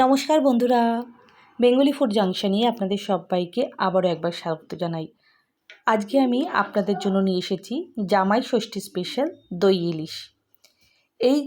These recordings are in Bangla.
নমস্কার বন্ধুরা, বেঙ্গলি ফুড জাংশনে আপনাদের সবাইকে আবারও একবার স্বাগত জানাই। আজকে আমি আপনাদের জন্য নিয়ে এসেছি জামাই ষষ্ঠী স্পেশাল দই ইলিশ। এই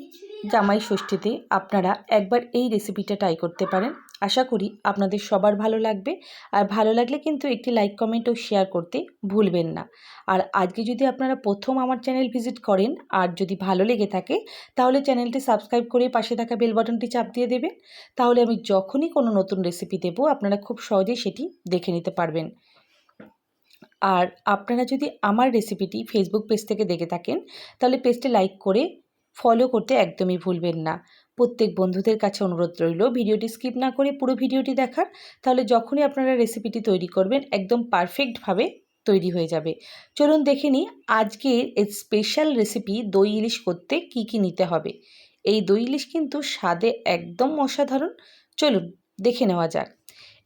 জামাই ষষ্ঠীতে আপনারা একবার এই রেসিপিটা ট্রাই করতে পারেন। আশা করি আপনাদের সবার ভালো লাগবে। আর ভালো লাগলে কিন্তু একটি লাইক, কমেন্ট ও শেয়ার করতে ভুলবেন না। আর আজকে যদি আপনারা প্রথম আমার চ্যানেল ভিজিট করেন আর যদি ভালো লেগে থাকে তাহলে চ্যানেলটি সাবস্ক্রাইব করে পাশে থাকা বেল বাটনটি চাপ দিয়ে দেবেন। তাহলে আমি যখনই কোনো নতুন রেসিপি দেব আপনারা খুব সহজেই সেটি দেখে নিতে পারবেন। আর আপনারা যদি আমার রেসিপিটি ফেসবুক পেজ থেকে দেখে থাকেন তাহলে পেজটি লাইক করে ফলো করতে একদমই ভুলবেন না। প্রত্যেক বন্ধুদের কাছে অনুরোধ রইল ভিডিওটি স্কিপ না করে পুরো ভিডিওটি দেখার। তাহলে যখনই আপনারা রেসিপিটি তৈরি করবেন একদম পারফেক্টভাবে তৈরি হয়ে যাবে। চলুন দেখে নিই আজকের এই স্পেশাল রেসিপি দই ইলিশ করতে কি কি নিতে হবে। এই দই ইলিশ কিন্তু স্বাদে একদম অসাধারণ। চলুন দেখে নেওয়া যাক।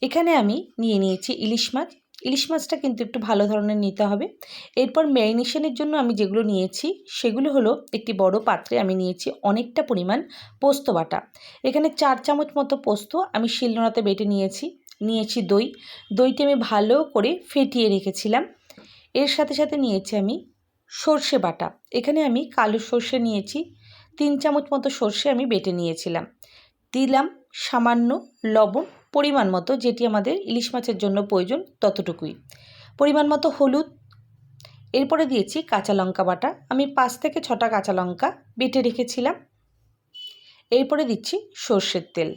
এখানে আমি নিয়ে নিয়েছি ইলিশ মাছ। ইলিশ মাছটা কিন্তু একটু ভালো ধরনের নিতে হবে। এরপর ম্যারিনেশনের জন্য আমি যেগুলো নিয়েছি সেগুলো হলো একটি বড় পাত্রে আমি নিয়েছি অনেকটা পরিমাণ পোস্ত বাটা। এখানে 4 চামচ মতো পোস্ত আমি শিলনোড়াতে বেটে নিয়েছি দইটি আমি ভালো করে ফেটিয়ে রেখেছিলাম। এর সাথে সাথে নিয়েছি আমি সর্ষে বাটা। এখানে আমি কালো সর্ষে নিয়েছি 3 চামচ মতো সর্ষে আমি বেটে নিয়েছিলাম। দিলাম সামান্য লবণ পরিমাণ মতো, যেটি আমাদের ইলিশ মাছের জন্য প্রয়োজন ততটুকুই। পরিমাণ মতো হলুদ। এরপরে দিয়েছি কাঁচা লঙ্কা বাটা। আমি 5 থেকে 6টা কাঁচা লঙ্কা বেটে রেখেছিলাম। এরপরে দিচ্ছি সর্ষের তেল।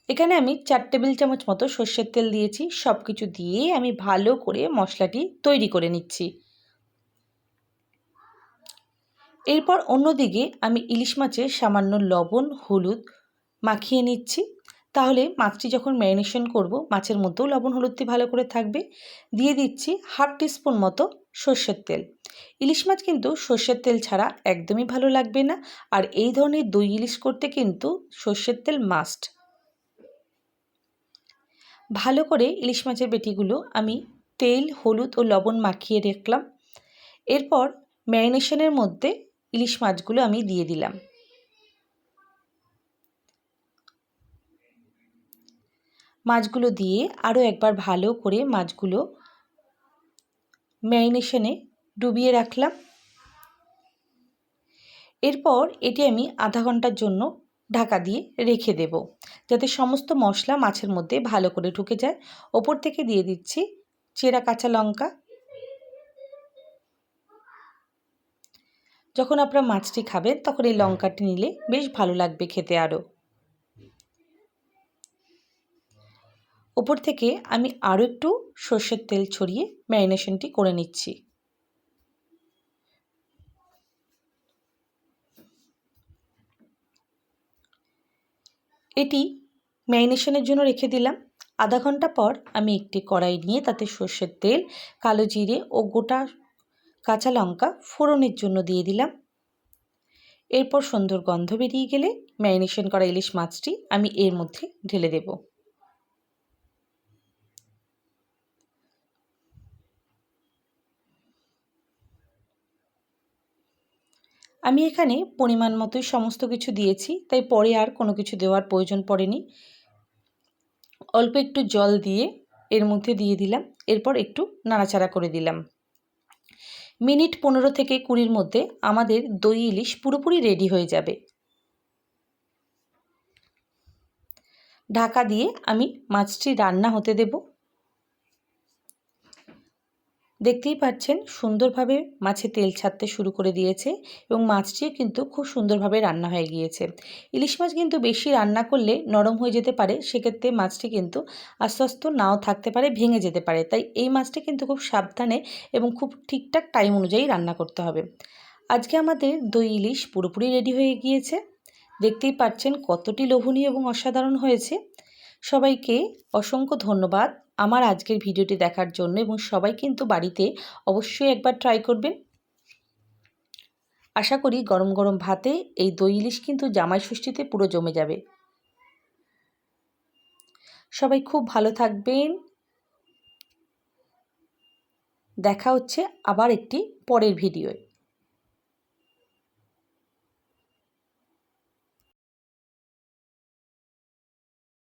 এখানে আমি 4 টেবিল চামচ মতো সর্ষের তেল দিয়েছি। সব কিছু দিয়ে আমি ভালো করে মশলাটি তৈরি করে নিচ্ছি। এরপর অন্যদিকে আমি ইলিশ মাছে সামান্য লবণ হলুদ মাখিয়ে নিচ্ছি। তাহলে মাছটি যখন ম্যারিনেশন করব মাছের মধ্যেও লবণ হলুদটি ভালো করে থাকবে। দিয়ে দিচ্ছি হাফ টিস্পুন মতো সর্ষের তেল। ইলিশ মাছ কিন্তু সর্ষের তেল ছাড়া একদমই ভালো লাগবে না। আর এই ধরনের দই ইলিশ করতে কিন্তু সর্ষের তেল মাস্ট। ভালো করে ইলিশ মাছের পেটিগুলো আমি তেল হলুদ ও লবণ মাখিয়ে রাখলাম। এরপর ম্যারিনেশনের মধ্যে ইলিশ মাছগুলো আমি দিয়ে দিলাম। মাছগুলো দিয়ে আরও একবার ভালো করে মাছগুলো ম্যারিনেশনে ডুবিয়ে রাখলাম। এরপর এটি আমি আধা ঘন্টার জন্য ঢাকা দিয়ে রেখে দেব, যাতে সমস্ত মশলা মাছের মধ্যে ভালো করে ঢুকে যায়। ওপর থেকে দিয়ে দিচ্ছি চেরা কাঁচা লঙ্কা। যখন আপনারা মাছটি খাবেন তখন এই লঙ্কাটি নিলে বেশ ভালো লাগবে খেতে আরও। ওপর থেকে আমি আরও একটু সর্ষের তেল ছড়িয়ে ম্যারিনেশনটি করে নিচ্ছি। এটি ম্যারিনেশনের জন্য রেখে দিলাম। আধা ঘন্টা পর আমি একটি কড়াই নিয়ে তাতে সর্ষের তেল, কালো জিরে ও গোটা কাঁচা লঙ্কা ফোড়নের জন্য দিয়ে দিলাম। এরপর সুন্দর গন্ধ বেরিয়ে গেলে ম্যারিনেশন করা ইলিশ মাছটি আমি এর মধ্যে ঢেলে দেব। আমি এখানে পরিমাণ মতোই সমস্ত কিছু দিয়েছি, তাই পরে আর কোনো কিছু দেওয়ার প্রয়োজন পড়েনি। অল্প একটু জল দিয়ে এর মধ্যে দিয়ে দিলাম। এরপর একটু নাড়াচাড়া করে দিলাম। মিনিট 15 থেকে 20-র মধ্যে আমাদের দই ইলিশ পুরোপুরি রেডি হয়ে যাবে। ঢাকা দিয়ে আমি মাছটি রান্না হতে দেব। দেখতেই পাচ্ছেন সুন্দরভাবে মাছে তেল ছাড়তে শুরু করে দিয়েছে এবং মাছটিও কিন্তু খুব সুন্দরভাবে রান্না হয়ে গিয়েছে। ইলিশ মাছ কিন্তু বেশি রান্না করলে নরম হয়ে যেতে পারে, সেক্ষেত্রে মাছটি কিন্তু আস্তে আস্তে নাও থাকতে পারে, ভেঙে যেতে পারে। তাই এই মাছটি কিন্তু খুব সাবধানে এবং খুব ঠিকঠাক টাইম অনুযায়ী রান্না করতে হবে। আজকে আমাদের দই ইলিশ পুরোপুরি রেডি হয়ে গিয়েছে। দেখতেই পাচ্ছেন কতটি লোভনীয় এবং অসাধারণ হয়েছে। সবাইকে অসংখ্য ধন্যবাদ আমার আজকের ভিডিওটি দেখার জন্য, এবং সবাই কিন্তু বাড়িতে অবশ্যই একবার ট্রাই করবেন। আশা করি গরম গরম ভাতে এই দই ইলিশ কিন্তু জামাই ষষ্ঠীতে পুরো জমে যাবে। সবাই খুব ভালো থাকবেন। দেখা হচ্ছে আবার একটি পরের ভিডিওয়।